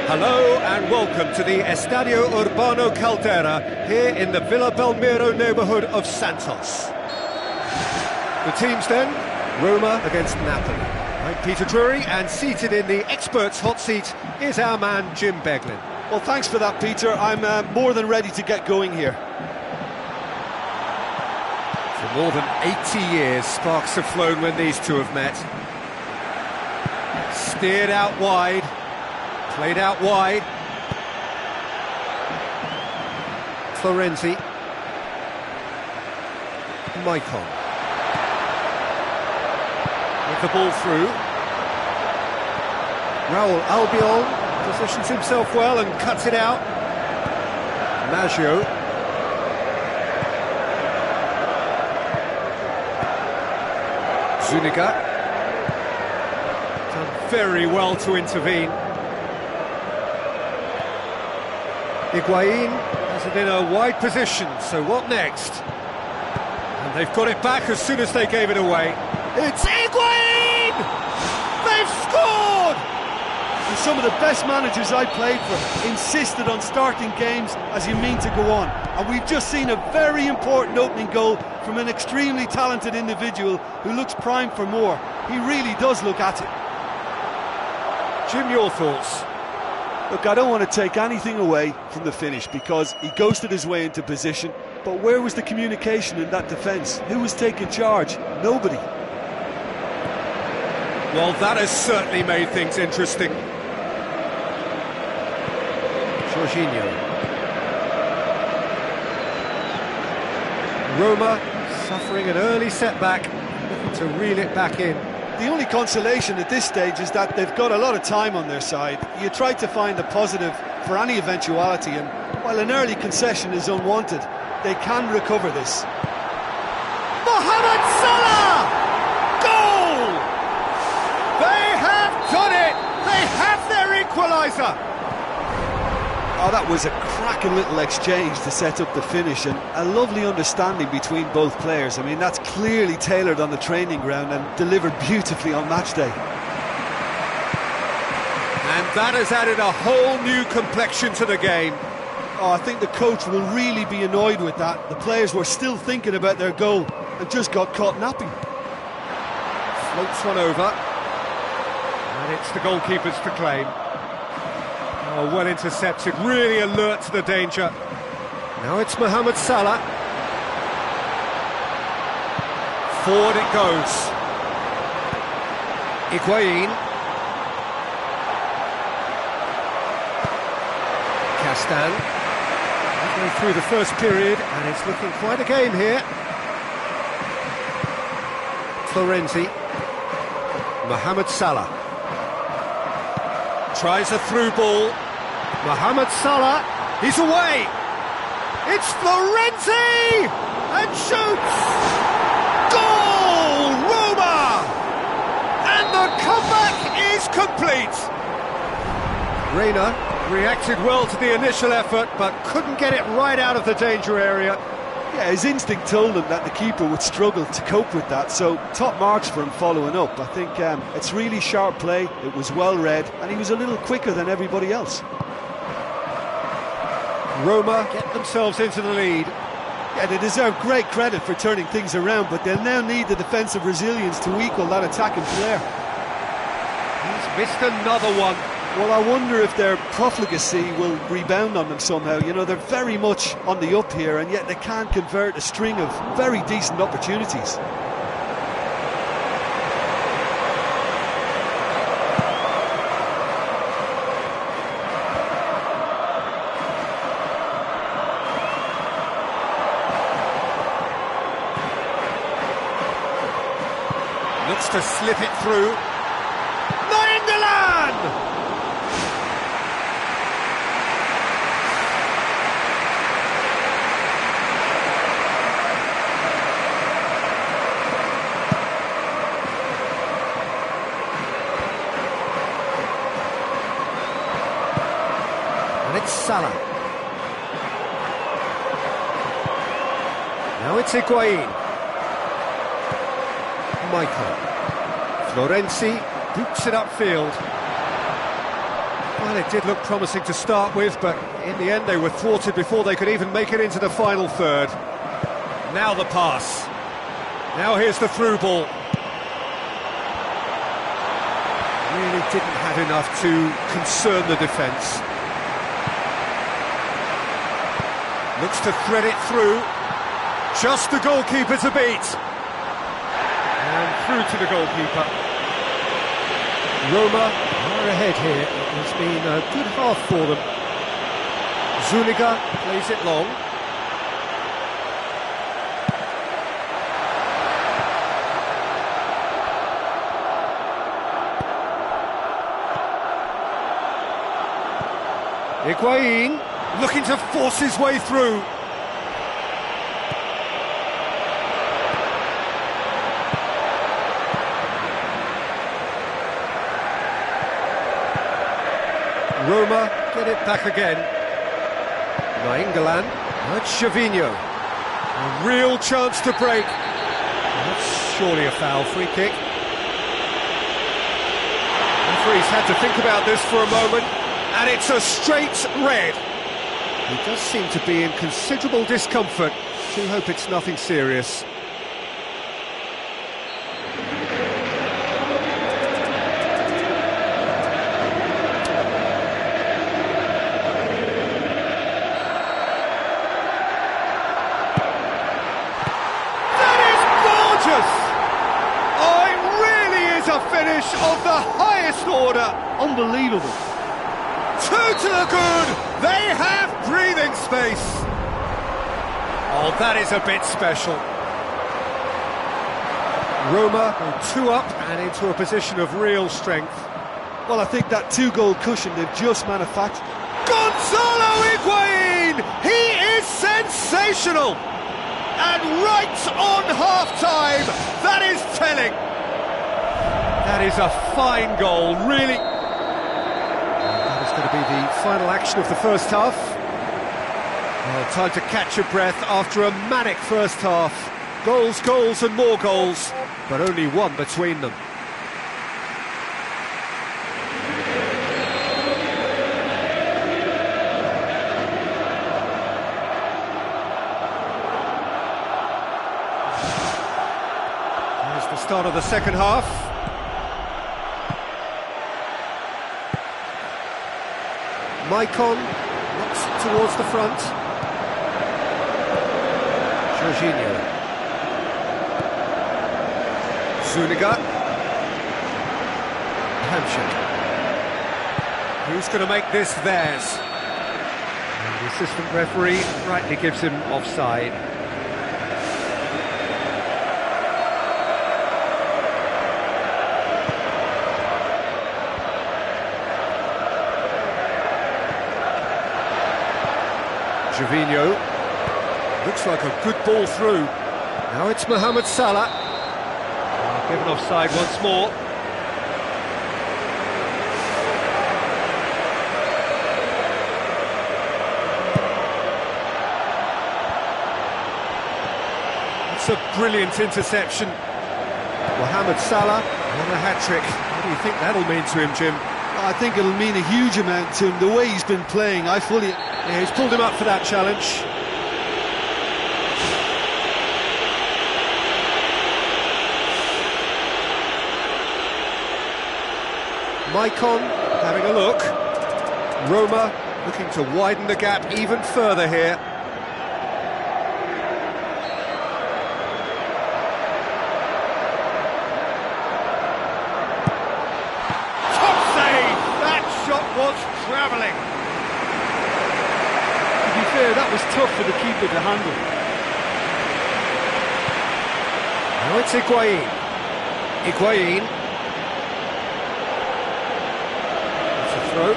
Hello and welcome to the Estadio Urbano Caldera here in the Villa Belmiro neighbourhood of Santos. The teams then, Roma against Napoli. I'm Peter Drury, and seated in the experts' hot seat is our man Jim Beglin. Well, thanks for that, Peter. I'm more than ready to get going here. For more than 80 years, sparks have flown when these two have met. Steered out wide. Played out wide. Florenzi. Maicon. With the ball through. Raul Albiol positions himself well and cuts it out. Maggio. Zuniga. Done very well to intervene. Higuain has it in a wide position, so what next? And they've got it back as soon as they gave it away. It's Higuain! They've scored! And some of the best managers I played for insisted on starting games as you mean to go on. And we've just seen a very important opening goal from an extremely talented individual who looks primed for more. He really does look at it. Jim, your thoughts? Look, I don't want to take anything away from the finish because he ghosted his way into position, but where was the communication in that defence? Who was taking charge? Nobody. Well, that has certainly made things interesting. Jorginho. Roma suffering an early setback, looking to reel it back in. The only consolation at this stage is that they've got a lot of time on their side. You try to find a positive for any eventuality, and while an early concession is unwanted, they can recover this. Mohamed Salah! Goal! They have done it! They have their equaliser! Oh, that was a cracking little exchange to set up the finish, and a lovely understanding between both players. I mean, that's clearly tailored on the training ground and delivered beautifully on match day. And that has added a whole new complexion to the game. Oh, I think the coach will really be annoyed with that. The players were still thinking about their goal and just got caught napping. Floats one over. And it's the goalkeepers to claim. Oh, well intercepted, really alert to the danger. Now it's Mohamed Salah. Forward it goes. Higuain. Castan. Halfway through the first period, and it's looking quite a game here. Florenzi. Mohamed Salah. Tries a through ball. Mohamed Salah, he's away! It's Florenzi! And shoots! Goal! Roma! And the comeback is complete! Reina reacted well to the initial effort, but couldn't get it right out of the danger area. Yeah, his instinct told him that the keeper would struggle to cope with that, so top marks for him following up. I think it's really sharp play, it was well read, and he was a little quicker than everybody else. Roma get themselves into the lead. Yeah, they deserve great credit for turning things around, but they'll now need the defensive resilience to equal that attacking flair. He's missed another one. Well, I wonder if their profligacy will rebound on them somehow. You know, they're very much on the up here, and yet they can't convert a string of very decent opportunities. Looks to slip it through. Nainggolan! And it's Salah. Now it's Higuain. Michael. Florenzi boots it upfield. Well, it did look promising to start with, but in the end they were thwarted before they could even make it into the final third. Now the pass. Now here's the through ball. Really didn't have enough to concern the defence. Looks to thread it through. Just the goalkeeper to beat. And through to the goalkeeper. Roma are ahead here. It has been a good half for them. Zuniga plays it long. Higuain looking to force his way through. Roma get it back again. Nainggolan, that's Gervinho. A real chance to break. That's surely a foul, free kick. Referee's had to think about this for a moment, and it's a straight red. He does seem to be in considerable discomfort. Do hope it's nothing serious. Finish of the highest order. Unbelievable. Two to the good. They have breathing space. Oh, that is a bit special. Roma go 2 up and into a position of real strength. Well, I think that 2-goal cushion they've just manufactured. Gonzalo Higuain! He is sensational! And right on half-time, that is telling. That is a fine goal, really. That is going to be the final action of the first half. Well, time to catch your breath after a manic first half. Goals, goals and more goals, but only one between them. Here's the start of the second half. Maicon looks towards the front. Jorginho. Zuniga. Hamsik. Who's going to make this theirs? And the assistant referee rightly gives him offside. Gervinho, looks like a good ball through. Now it's Mohamed Salah. Given offside once more. It's a brilliant interception. Mohamed Salah on a hat-trick. What do you think that'll mean to him, Jim? I think it'll mean a huge amount to him. The way he's been playing, Yeah, he's pulled him up for that challenge. Maicon having a look. Roma looking to widen the gap even further here. Top save! That shot was travelling. to be fair, that was tough for the keeper to handle. Now it's Higuain. Higuain. It's a throw.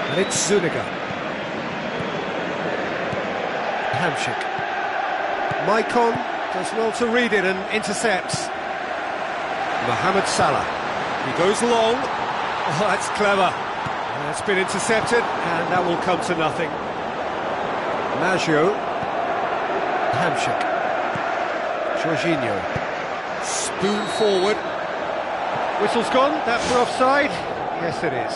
And it's Zuniga. Hamsik. Maicon does well to read it and intercepts. Mohamed Salah. He goes long. Oh, that's clever. It's been intercepted, and that will come to nothing. Maggio. Hamsik. Jorginho. Spoon forward. Whistle's gone, that's for offside. Yes, it is.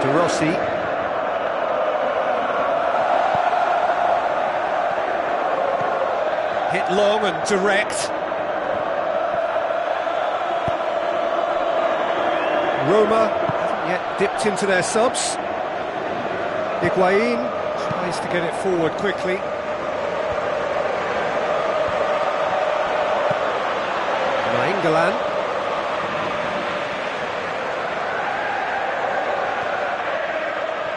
De Rossi. Hit long and direct. Roma hasn't yet dipped into their subs. Higuain tries to get it forward quickly. Nainggolan.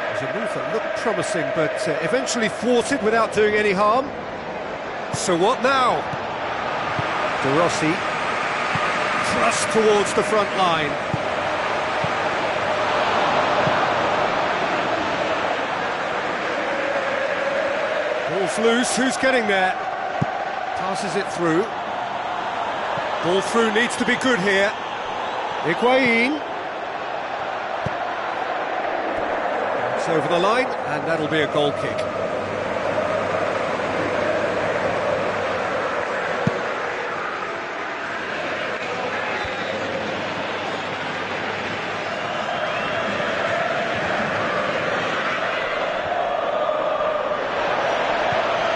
There's a move that looked promising, but eventually thwarted without doing any harm. So what now? De Rossi. Thrust towards the front line. Ball's loose, who's getting there? Passes it through. Ball through needs to be good here. Higuain. It's over the line, and that'll be a goal kick.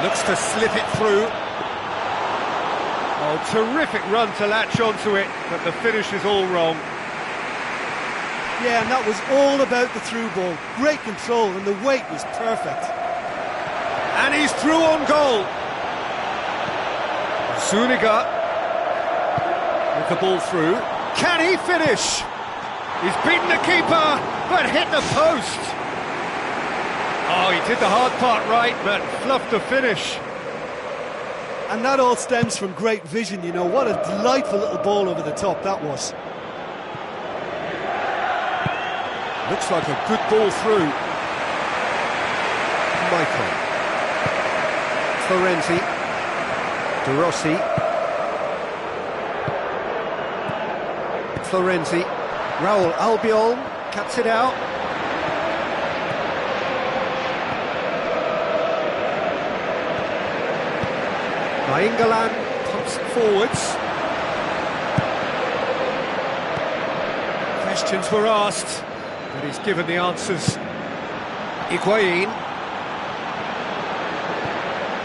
Looks to slip it through. Oh, terrific run to latch onto it, but the finish is all wrong. Yeah, and that was all about the through ball. Great control, and the weight was perfect. And he's through on goal. Zuniga with the ball through. Can he finish? He's beaten the keeper, but hit the post. Oh, he did the hard part right, but fluffed the finish. And that all stems from great vision, you know. What a delightful little ball over the top that was. Looks like a good ball through. Michael. Florenzi. De Rossi. Florenzi. Raul Albiol cuts it out. Nainggolan pumps it forwards. Questions were asked, but he's given the answers. Higuain.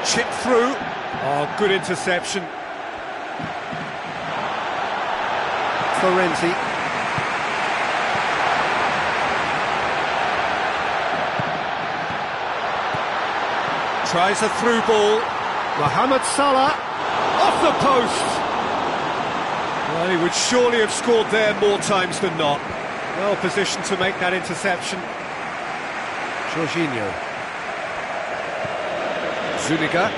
Chip through. Oh, good interception. Florenzi. Tries a through ball. Mohamed Salah off the post. Well, he would surely have scored there more times than not. Well positioned to make that interception. Jorginho. Zuniga.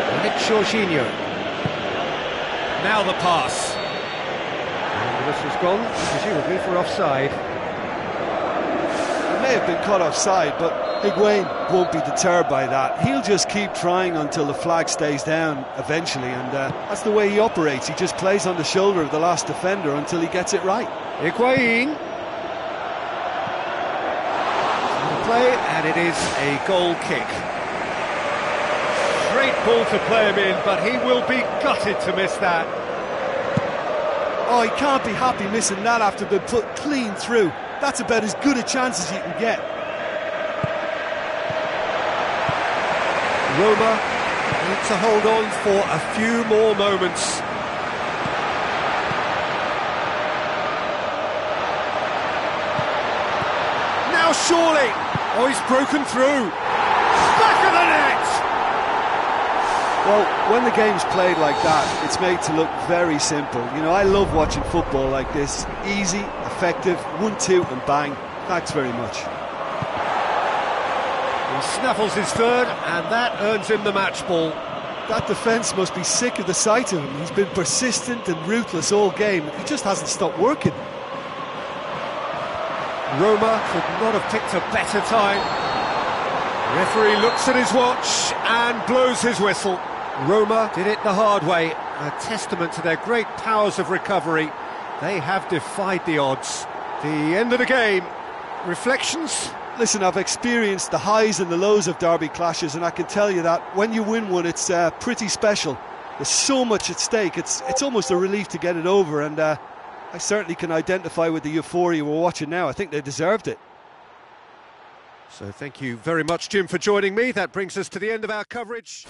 And it's Jorginho. Now the pass. And the whistle's gone, presumably for offside. It may have been caught offside, but Higuain won't be deterred by that. He'll just keep trying until the flag stays down eventually, and that's the way he operates. He just plays on the shoulder of the last defender until he gets it right. Higuain. Play, and it is a goal kick. Great ball to play him in, but he will be gutted to miss that. Oh, he can't be happy missing that after being put clean through. That's about as good a chance as you can get. Roma need to hold on for a few more moments. Now surely! Oh, he's broken through! Back of the net! Well, when the game's played like that, it's made to look very simple. You know, I love watching football like this. Easy, effective, 1-2 and bang. Thanks very much. He snaffles his third, and that earns him the match ball. That defence must be sick of the sight of him. He's been persistent and ruthless all game. He just hasn't stopped working. Roma could not have picked a better time. The referee looks at his watch and blows his whistle. Roma did it the hard way, a testament to their great powers of recovery. They have defied the odds. The end of the game. Reflections? Listen, I've experienced the highs and the lows of derby clashes, and I can tell you that when you win one, it's pretty special. There's so much at stake, it's almost a relief to get it over, and I certainly can identify with the euphoria we're watching now. I think they deserved it. So thank you very much, Jim, for joining me. That brings us to the end of our coverage.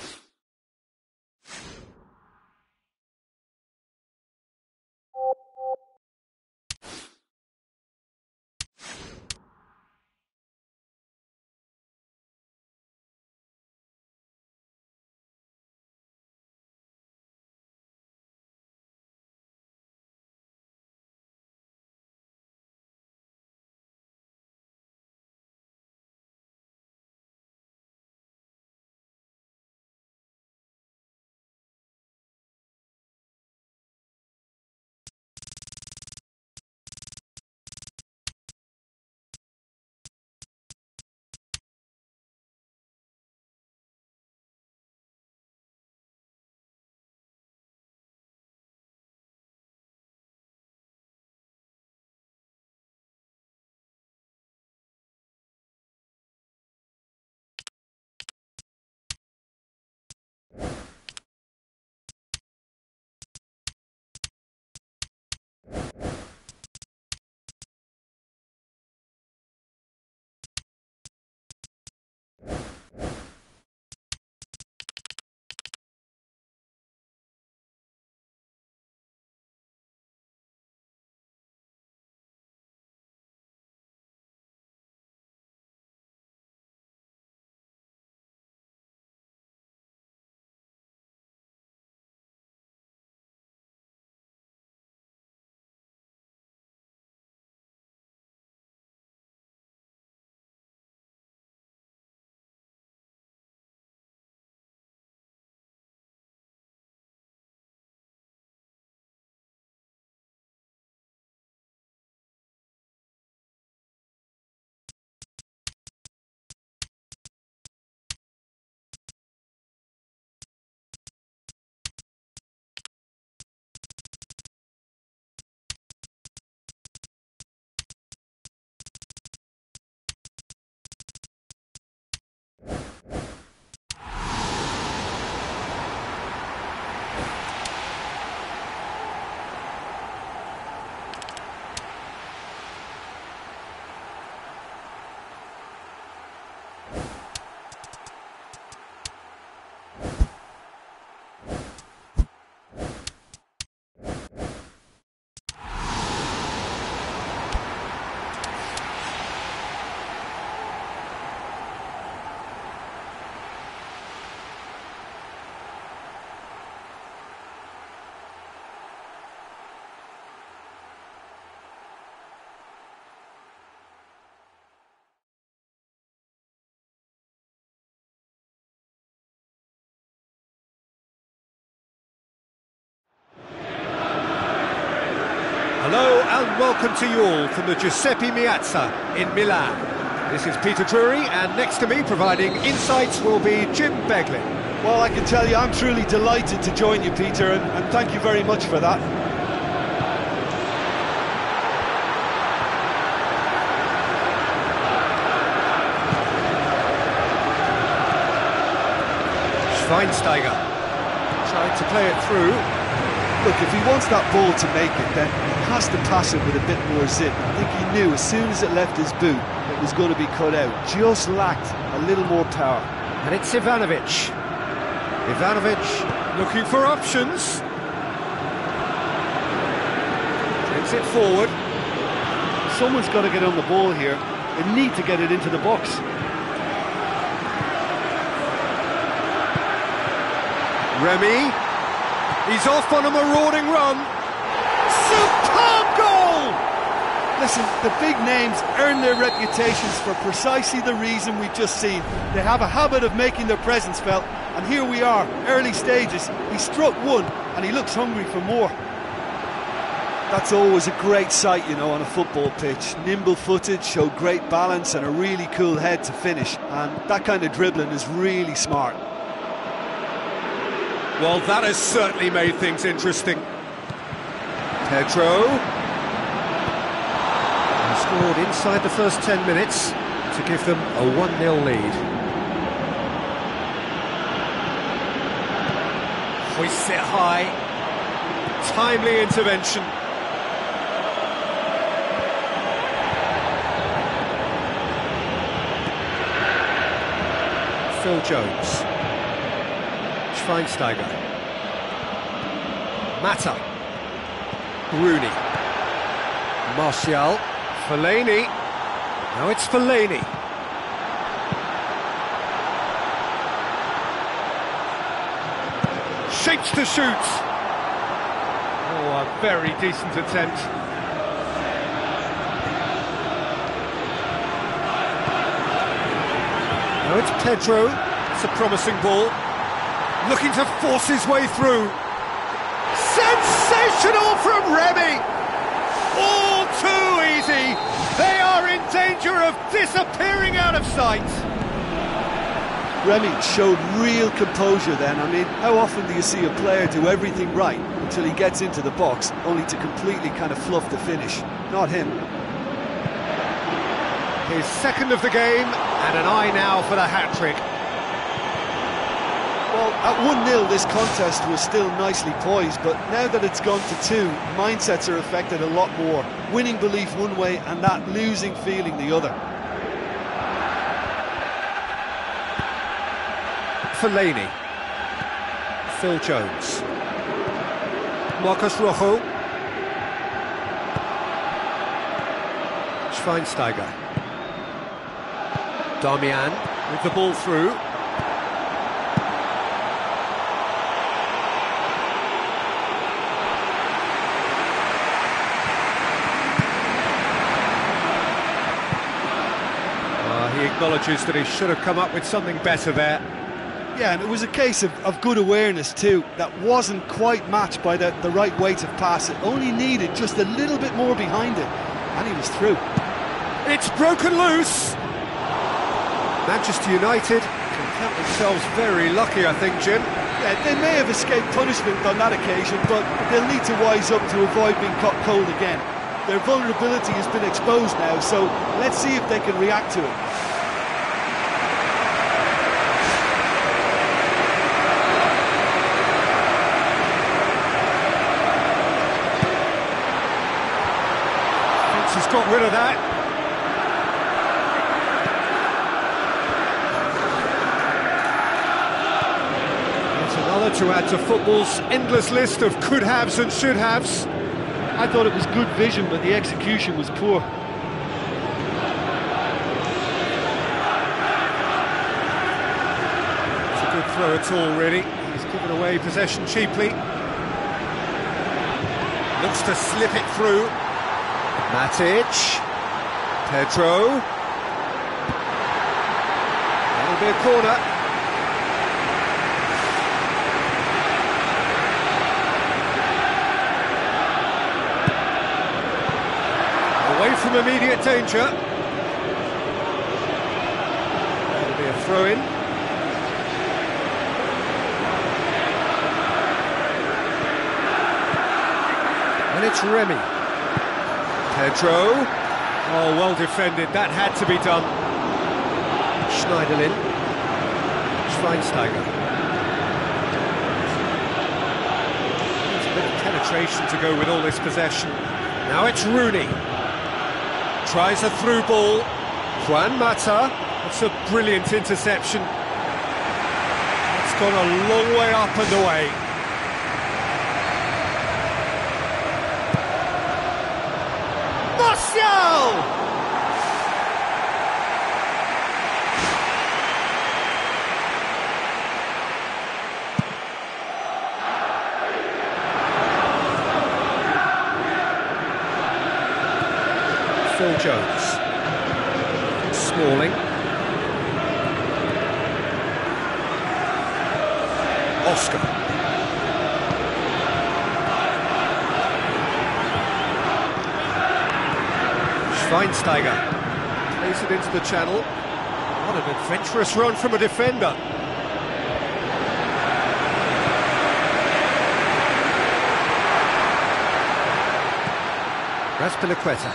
Hello and welcome to you all from the Giuseppe Meazza in Milan. This is Peter Drury, and next to me providing insights will be Jim Beglin. Well, I can tell you I'm truly delighted to join you, Peter, and thank you very much for that. Schweinsteiger tried to play it through. Look, if he wants that ball to make it, then he has to pass it with a bit more zip. I think he knew as soon as it left his boot it was going to be cut out. Just lacked a little more power. And it's Ivanovic. Ivanovic looking for options. Takes it forward. Someone's got to get on the ball here. They need to get it into the box. Remy. He's off on a marauding run. Superb goal! Listen, the big names earn their reputations for precisely the reason we've just seen. They have a habit of making their presence felt, and here we are, early stages. He struck one, and he looks hungry for more. That's always a great sight, you know, on a football pitch. Nimble-footed, showed great balance and a really cool head to finish. And that kind of dribbling is really smart. Well, that has certainly made things interesting. Pedro. He scored inside the first 10 minutes to give them a 1-0 lead. Hoists it high. Timely intervention. Phil Jones. Schweinsteiger. Mata. Rooney. Martial. Fellaini. Now it's Fellaini. Shapes to shoot. Oh, a very decent attempt. Now it's Pedro. It's a promising ball. Looking to force his way through. Sensational from Remy! All too easy! They are in danger of disappearing out of sight! Remy showed real composure then. I mean, how often do you see a player do everything right until he gets into the box, only to completely kind of fluff the finish? Not him. His second of the game, and an eye now for the hat-trick. Well, at 1-0 this contest was still nicely poised, but now that it's gone to 2, mindsets are affected a lot more. Winning belief one way and that losing feeling the other. Fellaini. Phil Jones. Marcos Rojo. Schweinsteiger. Darmian with the ball through. He acknowledges that he should have come up with something better there. Yeah, and it was a case of good awareness too, that wasn't quite matched by the right weight of pass. It only needed just a little bit more behind it, and he was through. It's broken loose! Manchester United can count themselves very lucky, I think, Jim. Yeah, they may have escaped punishment on that occasion, but they'll need to wise up to avoid being caught cold again. Their vulnerability has been exposed now, so let's see if they can react to it. He's got rid of that. That's another to add to football's endless list of could-haves and should-haves. I thought it was good vision, but the execution was poor. It's a good throw at all, really. He's given away possession cheaply. Looks to slip it through. Matic, Pedro, that'll be a corner. Away from immediate danger. That'll be a throw-in. And it's Remy. Pedro, oh, well defended, that had to be done. Schneiderlin, Schweinsteiger. There's a bit of penetration to go with all this possession. Now it's Rooney. Tries a through ball. Juan Mata, that's a brilliant interception. It's gone a long way up and away. Phil Jones. Smalling. Oscar. Schweinsteiger plays it into the channel. What an adventurous run from a defender. Azpilicueta.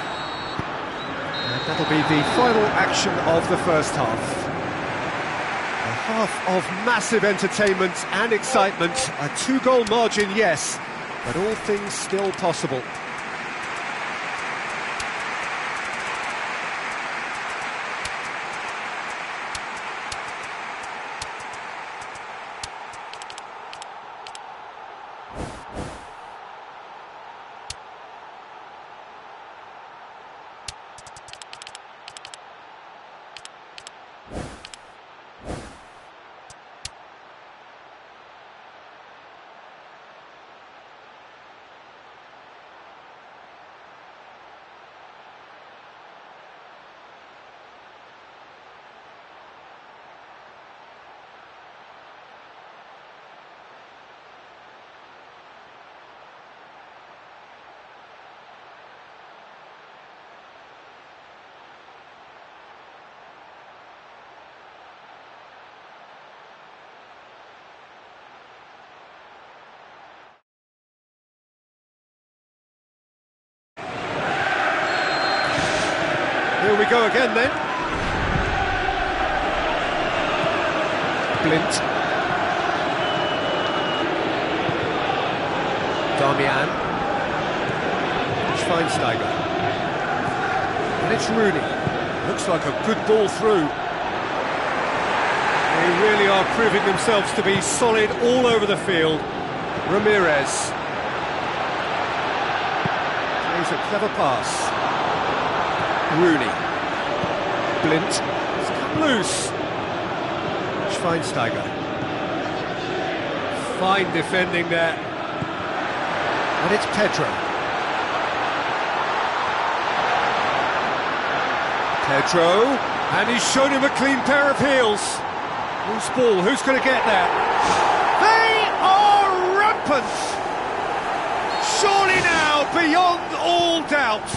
And that'll be the final action of the first half. A half of massive entertainment and excitement. A 2-goal margin, yes, but all things still possible. Here we go again then. Blint. Darmian. Schweinsteiger. And it's Rooney. Looks like a good ball through. They really are proving themselves to be solid all over the field. Ramirez. Plays a clever pass. Rooney. Blint. It's come loose. Schweinsteiger. Fine defending there. And it's Pedro. Pedro. And he's shown him a clean pair of heels. Loose ball. Who's going to get that? They are rampant! Surely now, beyond all doubt.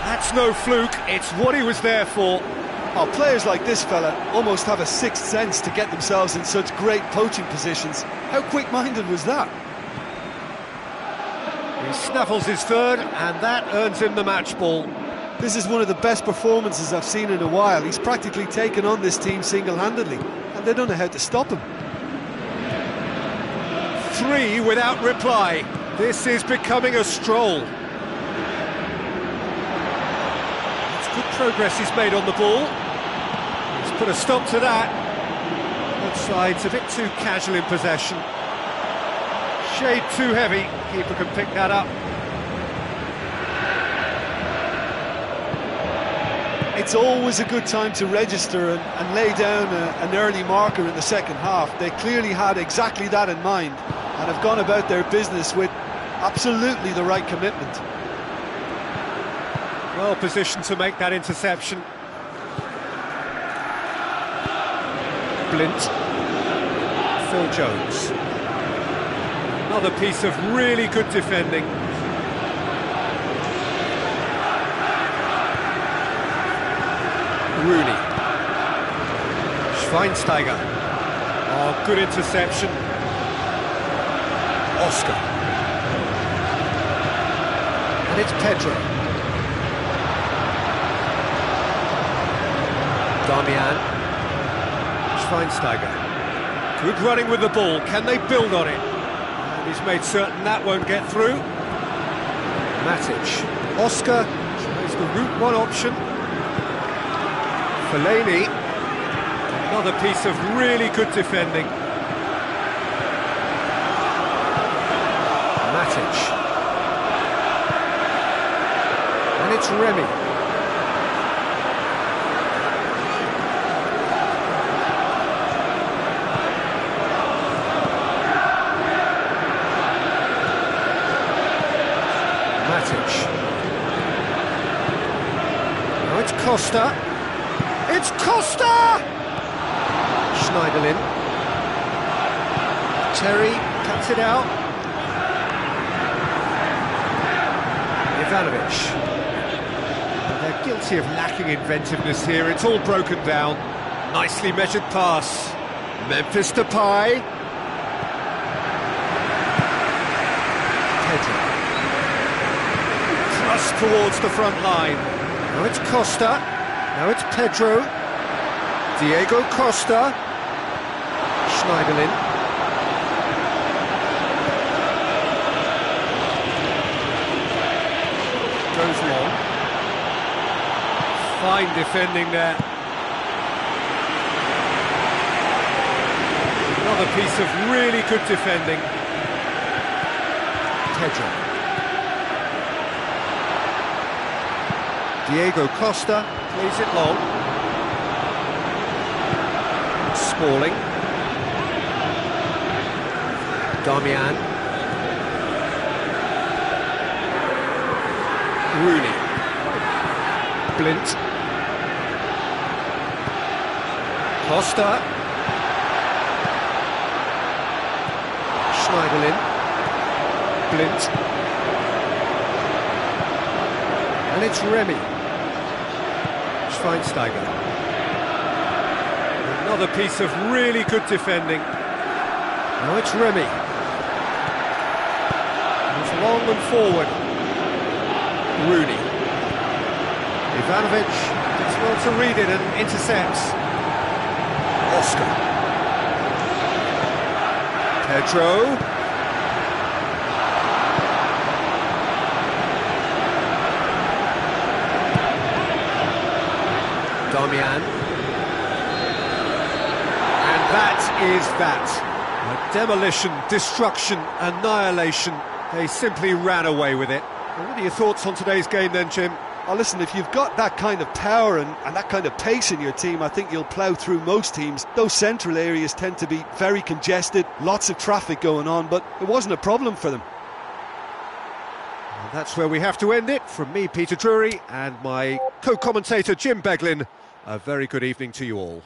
That's no fluke, it's what he was there for. Oh, players like this fella almost have a sixth sense to get themselves in such great poaching positions. How quick-minded was that? He snaffles his third, and that earns him the match ball. This is one of the best performances I've seen in a while. He's practically taken on this team single-handedly, and they don't know how to stop him. 3 without reply. This is becoming a stroll. Good progress he's made on the ball. He's put a stop to that. Both sides a bit too casual in possession. Shade too heavy. Keeper can pick that up. It's always a good time to register and lay down an early marker in the second half. They clearly had exactly that in mind and have gone about their business with absolutely the right commitment. Well positioned to make that interception. Blint. Phil Jones. Another piece of really good defending. Rooney. Schweinsteiger. Oh, good interception. Oscar. And it's Pedro. Darmian. Schweinsteiger. Good running with the ball. Can they build on it? And he's made certain that won't get through. Matic. Oscar is the route one option. Fellaini. Another piece of really good defending. Matic. And it's Remy. Now it's Costa. It's Costa! Schneiderlin. Terry cuts it out. Ivanovic. Well, they're guilty of lacking inventiveness here. It's all broken down. Nicely measured pass. Memphis Depay. cross towards the front line. Now it's Costa. Now it's Pedro. Diego Costa. Schneiderlin. Goes long. Fine defending there. Another piece of really good defending. Pedro. Diego Costa plays it long. Smalling. Damian. Rooney. Blint. Costa. Schneiderlin. Blint. And it's Remy. Schweinsteiger. Another piece of really good defending. Now it's Remy. It's long and forward. Rooney. Ivanovic does well to read it and intercepts. Oscar. Pedro. Damian. And that is that. A demolition, destruction, annihilation. They simply ran away with it. Well, what are your thoughts on today's game then, Jim? Oh, listen, if you've got that kind of power and that kind of pace in your team, I think you'll plough through most teams. Those central areas tend to be very congested, lots of traffic going on, but it wasn't a problem for them. And that's where we have to end it. From me, Peter Drury, and my co-commentator, Jim Beglin, a very good evening to you all.